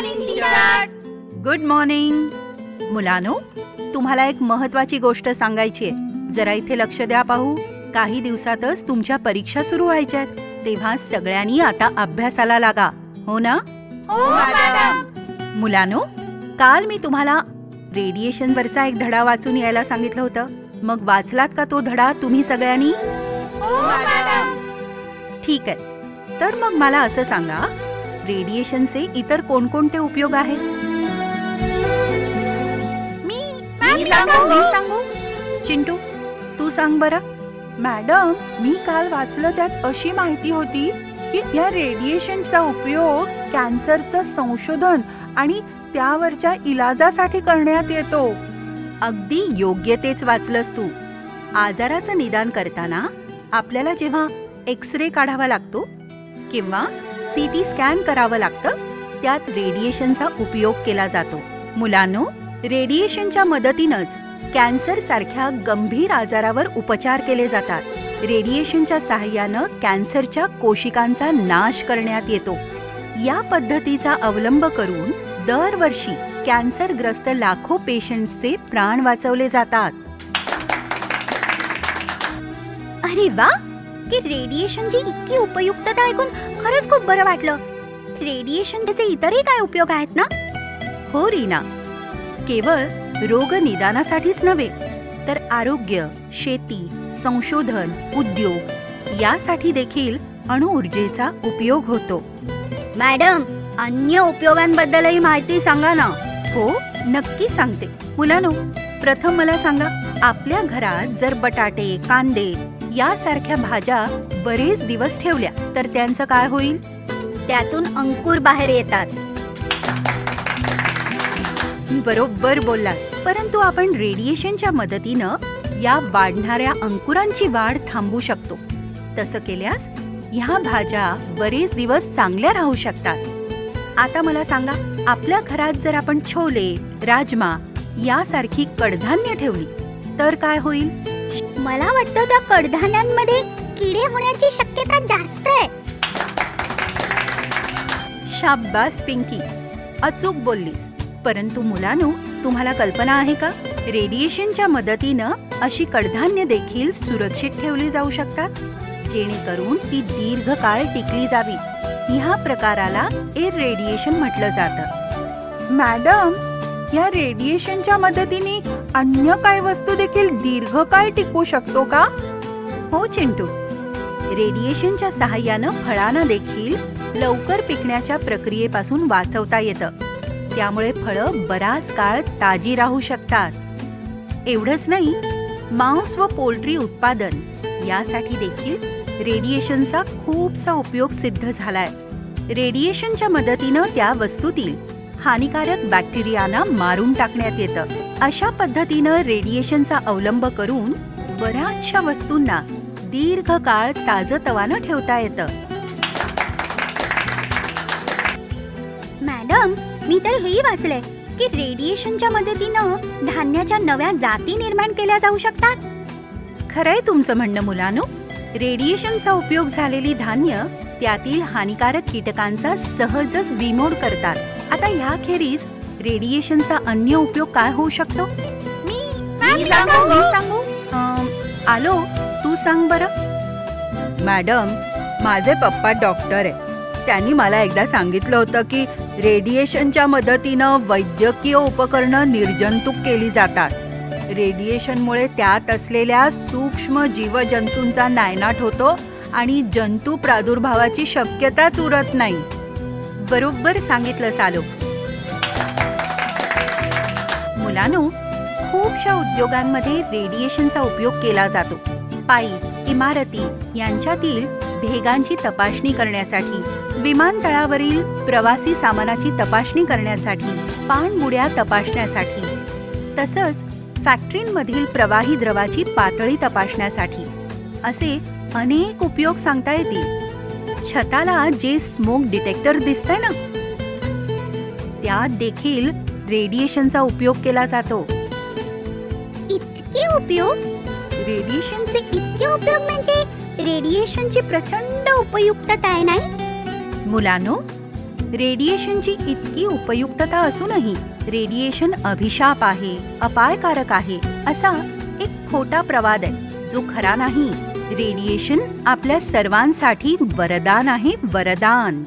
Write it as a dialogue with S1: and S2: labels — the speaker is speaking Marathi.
S1: Morning teacher.
S2: Good morning. मुलांनो, तुम्हाला एक महत्वाची गोष्ट सांगायची आहे. जरा इथे लक्ष द्या पाहू. काही दिवसातच तुमच्या परीक्षा सुरू व्हायच्या आहेत. तेव्हा सगळ्यांनी आता अभ्यासाला लागा. हो ना?
S1: हो मॅडम.
S2: मुलांनो, काल मी तुम्हाला रेडिएशन वरचा एक धडा वाचून यायला सांगितलं होतं. मग वाचलात का तो धडा तुम्ही सगळ्यांनी?
S1: हो मॅडम.
S2: ठीक आहे. तर मग मला असं सांगा, रेडिएशनचे इतर कोणकोणते उपयोग आहेत?
S1: मी
S2: सांगू? चिंटू, तू सांग बरं.
S3: मॅडम, मी काल वाचलं त्यात अशी माहिती होती की या रेडिएशनचा उपयोग कॅन्सरचं संशोधन आणि त्यावरच्या इलाजासाठी करण्यात येतो.
S2: अगदी योग्य तेच वाचलंस तू. आजाराचं निदान करताना आपल्याला जेव्हा एक्स-रे काढावा लागतो किंवा CT स्कॅन करावं लागतं, त्यात रेडिएशनचा उपयोग केला जातो. मुलांनो, रेडिएशनच्या मदतीनंच कॅन्सर सारख्या गंभीर आजारावर उपचार केले जातात. रेडिएशनच्या सहाय्यानं कॅन्सरच्या कोशिकांचा नाश करण्यात येतो. या पद्धतीचा अवलंब करून दरवर्षी कॅन्सरग्रस्त लाखो पेशंट्सचे प्राण वाचवले जातात.
S1: अरे वा, की रेडिएशनची इतकी उपयुक्तता ऐकून खरंच खूप बरं वाटलं. रेडिएशनचे इतरही काय उपयोग आहेत ना?
S2: हो रीना, केवळ रोग निदानासाठीच नव्हे तर आरोग्य, शेती, संशोधन, उद्योग यासाठी देखील अणुऊर्जेचा उपयोग होतो.
S1: मॅडम, अन्य उपयोगांबद्दलही माहिती सांगा ना.
S2: हो, नक्की सांगते. मुलांनो, प्रथम मला सांगा, आपल्या घरात जर बटाटे, कांदे यासारख्या भाज्या बरेच दिवस ठेवल्या तर त्यांचं काय होईल?
S1: त्यातून अंकुर बाहेर येतात.
S2: बरोबर बोललास. परंतु आपण रेडिएशनच्या मदतीनं या वाढणाऱ्या अंकुरांची वाढ थांबवू शकतो. तसं केल्यास ह्या भाज्या बरेच दिवस चांगल्या राहू शकतात. आता मला सांगा, आपल्या घरात जर आपण छोले, राजमा यासारखी कडधान्य ठेवली तर काय होईल?
S1: मला वाटतं त्या कडधान्यांमध्ये किडे होण्याची शक्यता जास्त आहे.
S2: शाब्बास पिंकी, अचूक बोललीस. परंतु मुलांनो, तुम्हाला कल्पना आहे का, रेडिएशनच्या मदतीनं अशी कडधान्य देखील सुरक्षित ठेवली जाऊ शकतात, जेणेकरून ती दीर्घकाळ टिकली जावी. ह्या प्रकाराला इररेडिएशन म्हटलं जातं.
S3: मॅडम, या रेडिएशनच्या मदतीने अन्य काही वस्तू देखील दीर्घकाळ टिकू शकतो का?
S2: हो चिंटू, रेडिएशनच्या सहाय्यानं फळांना देखील लवकर पिकण्याच्या प्रक्रियेपासून वाचवता येतं. त्यामुळे फळं बराच काळ ताजी राहू शकतात. एवढंच नाही, मांस व पोल्ट्री उत्पादन यासाठी देखील रेडिएशनचा खूपसा उपयोग सिद्ध झालाय. रेडिएशनच्या मदतीनं त्या वस्तूतील हानिकारक बॅक्टेरियाना मारून टाकण्यात येतं. अशा पद्धतीनं रेडिएशनचा अवलंब करून बऱ्याचशा वस्तूंना दीर्घकाळ ताजतवानं ठेवता येतं.
S1: मॅडम, मी तर हेही वाचलंय की रेडिएशनच्या मदतीनं धान्याच्या नव्या जाती निर्माण केल्या जाऊ शकतात.
S2: खरंय तुमचं म्हणणं मुलांनो. रेडिएशनचा उपयोग झालेली धान्य त्यातील हानिकारक कीटकांचा सहजच बिमोड करतात. आता ह्याखेरीज रेडिएशनचा अन्य उपयोग काय होऊ शकतो?
S1: मी
S2: सांगू? आलो, तू सांग बरं.
S3: मॅडम, माझे पप्पा डॉक्टर आहे. त्यांनी मला एकदा सांगितलं होतं की रेडिएशनच्या मदतीनं वैद्यकीय उपकरणं निर्जंतुक केली जातात. रेडिएशनमुळे त्यात असलेल्या सूक्ष्म जीवजंतूंचा नायनाट होतो आणि जंतू प्रादुर्भावाची शक्यताच उरत नाही.
S2: बरोबर सांगितलं सालो. मुलांनो, खूपशा उद्योगांमध्ये रेडिएशनचा उपयोग केला जातो. पाईप, इमारती यांच्यातील भेगांची तपासणी करण्यासाठी, विमानतळावरील प्रवासी सामानाची तपासणी करण्यासाठी, पाणबुड्या तपासण्यासाठी, तसंच फॅक्टरींमधील प्रवाही द्रवाची पातळी तपासण्यासाठी असे अनेक उपयोग सांगता येतील. छताला जे स्मोक डिटेक्टर दिसतंय ना, त्यात देखील रेडिएशनचा उपयोग केला जातो.
S1: इतके उपयोग? रेडिएशनचे इतके उपयोग म्हणजे रेडिएशनची प्रचंड उपयुक्तता आहे नाही?
S2: मुलांनो, रेडिएशनची इतकी उपयुक्तता असूनही रेडिएशन अभिशाप आहे, अपायकारक आहे, असा एक खोटा प्रवाद आहे जो खरा नाही. रेडिएशन आपल्या सर्वांसाठी वरदान आहे, वरदान.